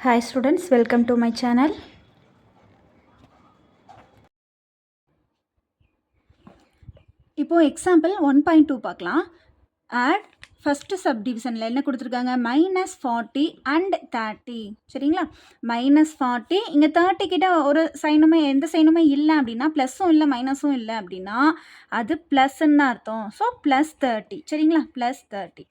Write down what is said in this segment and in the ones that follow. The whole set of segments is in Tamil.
Hi students, welcome to my channel. இப்போ எக்ஸாம்பிள் 1.2 பார்க்கலாம். add ஃபஸ்ட்டு சப்டிவிஷனில் என்ன கொடுத்துருக்காங்க -40 அண்ட் 30 சரிங்களா. -40 இங்கே 30 கிட்ட ஒரு சைனுமே எந்த சைனுமே இல்லை அப்படின்னா ப்ளஸ்ஸும் இல்லை மைனஸும் இல்லை அப்படின்னா அது ப்ளஸ்ன்னு தான் அர்த்தம். ஸோ +30 சரிங்களா, +30.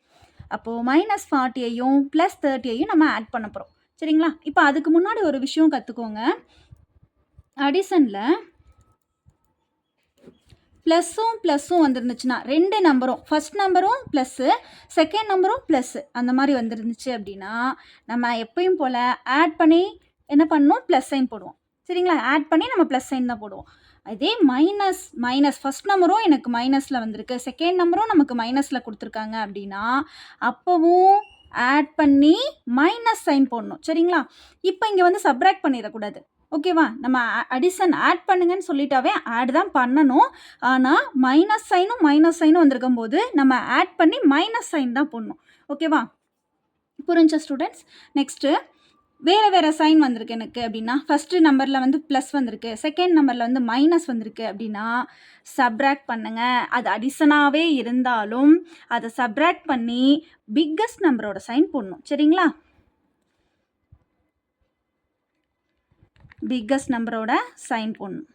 அப்போது -40ஐயும் +30ஐயும் நம்ம ஆட் பண்ண போகிறோம் சரிங்களா. இப்போ அதுக்கு முன்னாடி ஒரு விஷயம் கற்றுக்கோங்க. அடிஷனில் ப்ளஸ்ஸும் வந்துருந்துச்சுன்னா ரெண்டு நம்பரும் ஃபஸ்ட் நம்பரும் ப்ளஸ்ஸு செகண்ட் நம்பரும் ப்ளஸ்ஸு அந்த மாதிரி வந்துருந்துச்சு அப்படின்னா நம்ம எப்பயும் போல் ஆட் பண்ணி என்ன பண்ணணும், ப்ளஸ் சைன் போடுவோம் சரிங்களா. ஆட் பண்ணி நம்ம ப்ளஸ் சைன் தான் போடுவோம். இதே மைனஸ் ஃபஸ்ட் நம்பரும் எனக்கு மைனஸில் வந்திருக்கு, செகண்ட் நம்பரும் நமக்கு மைனஸில் கொடுத்துருக்காங்க அப்படின்னா அப்போவும் ஆட் பண்ணி மைனஸ் சைன் போடணும் சரிங்களா. இப்போ இங்கே வந்து சப்ராக்ட் பண்ணிடக்கூடாது ஓகேவா. நம்ம அடிஷன் ஆட் பண்ணுங்கன்னு சொல்லிட்டாவே ஆட் தான் பண்ணணும். ஆனால் மைனஸ் சைனும் வந்திருக்கும் போது நம்ம ஆட் பண்ணி மைனஸ் சைன் தான் போடணும் ஓகேவா. புரிஞ்ச ஸ்டூடெண்ட்ஸ். நெக்ஸ்ட்டு வேறு சைன் வந்திருக்கு எனக்கு அப்படின்னா ஃபஸ்ட்டு நம்பரில் வந்து ப்ளஸ் வந்திருக்கு, செகண்ட் நம்பரில் வந்து மைனஸ் வந்திருக்கு அப்படின்னா சப்ராக்ட் பண்ணுங்கள். அது அடிஷனாகவே இருந்தாலும் அதை சப்ராக்ட் பண்ணி பிக்கஸ்ட் நம்பரோட சைன் போடணும் சரிங்களா. பிக்கஸ்ட் நம்பரோட சைன் போடணும்.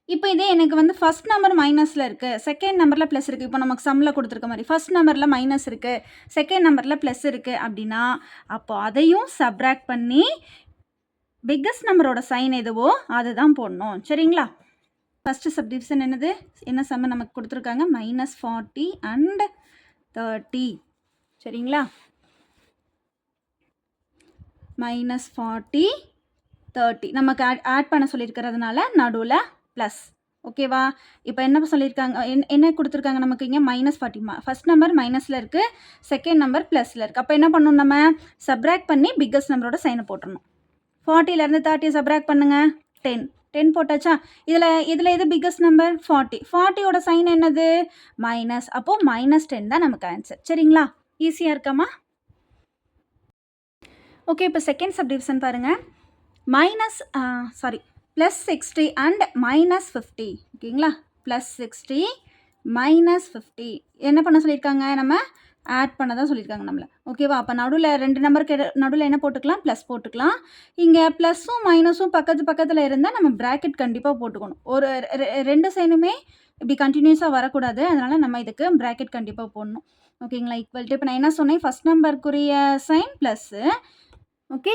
இப்போ இதே எனக்கு வந்து ஃபஸ்ட் நம்பர் மைனஸில் இருக்குது, செகண்ட் நம்பரில் ப்ளஸ் இருக்குது. இப்போ நமக்கு சம்மில் கொடுத்துருக்க மாதிரி ஃபஸ்ட் நம்பரில் மைனஸ் இருக்குது, செகண்ட் நம்பரில் ப்ளஸ் இருக்குது அப்படின்னா அப்போ அதையும் சப்ராக்ட் பண்ணி பிக்கஸ்ட் நம்பரோட சைன் எதுவோ அதை தான் போடணும் சரிங்களா. ஃபஸ்ட்டு சப்டிவிஷன் என்னது, என்ன சம்ம நமக்கு கொடுத்துருக்காங்க -40 அண்ட் 30 சரிங்களா. -40 30 நமக்கு ஆட் பண்ண சொல்லியிருக்கிறதுனால நடுவில் ப்ளஸ் ஓகேவா. இப்போ என்ன சொல்லியிருக்காங்க, என்ன கொடுத்துருக்காங்க நமக்கு இங்கே -40 ஃபஸ்ட் நம்பர் மைனஸில் இருக்குது, செகண்ட் நம்பர் ப்ளஸில் இருக்குது. அப்போ என்ன பண்ணணும், நம்ம சப்ராக்ட் பண்ணி பிக்கஸ்ட் நம்பரோட சைனை போட்டுடணும். 40லேருந்து 30 சப்ராக்ட் பண்ணுங்கள், 10 போட்டாச்சா. இதில் எது பிக்கஸ்ட் நம்பர் 40யோட சைன் என்னது மைனஸ், அப்போது -10 தான் நமக்கு ஆன்சர் சரிங்களா. ஈஸியாக இருக்காமா. ஓகே, இப்போ செகண்ட் சப்டிவிஷன் பாருங்கள். +60 அண்ட் -50 ஓகேங்களா. +60 -50 என்ன பண்ண சொல்லியிருக்காங்க, நம்ம ஆட் பண்ண தான் சொல்லியிருக்காங்க நம்மளை ஓகேவா. அப்போ நடுவில் ரெண்டு நம்பருக்கு நடுவில் என்ன போட்டுக்கலாம், ப்ளஸ் போட்டுக்கலாம். இங்கே ப்ளஸ்ஸும் மைனஸும் பக்கத்தில் இருந்தால் நம்ம ப்ராக்கெட் கண்டிப்பாக போட்டுக்கணும். ஒரு ரெண்டு சைனுமே இப்படி கண்டினியூஸாக வரக்கூடாது, அதனால் நம்ம இதுக்கு ப்ராக்கெட் கண்டிப்பாக போடணும் ஓகேங்களா. ஈக்குவல் இப்போ நான் என்ன சொன்னேன், ஃபஸ்ட் நம்பருக்குரிய sign plus okay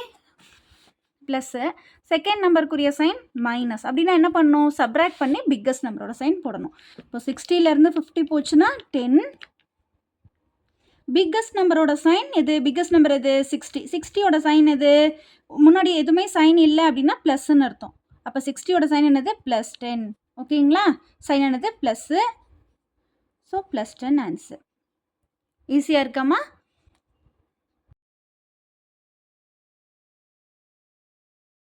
plus, second நம்பருக்குரிய சைன் மைனஸ் அப்படின்னா என்ன பண்ணணும், சப்ராக்ட் பண்ணி பிக்கஸ்ட் நம்பரோட சைன் போடணும். இப்போ 60லேருந்து 50 போச்சுன்னா 10. பிக்கஸ்ட் நம்பரோட சைன் எது, பிக்கஸ்ட் நம்பர் எது 60யோட சைன் எது, முன்னாடி எதுவுமே சைன் இல்லை அப்படின்னா ப்ளஸ்ன்னு அர்த்தம். அப்போ 60யோட சைன் என்னது +10 ஓகேங்களா. சைன் என்னது ப்ளஸ்ஸு, ஸோ +10 ஆன்சர். ஈஸியாக இருக்காமா.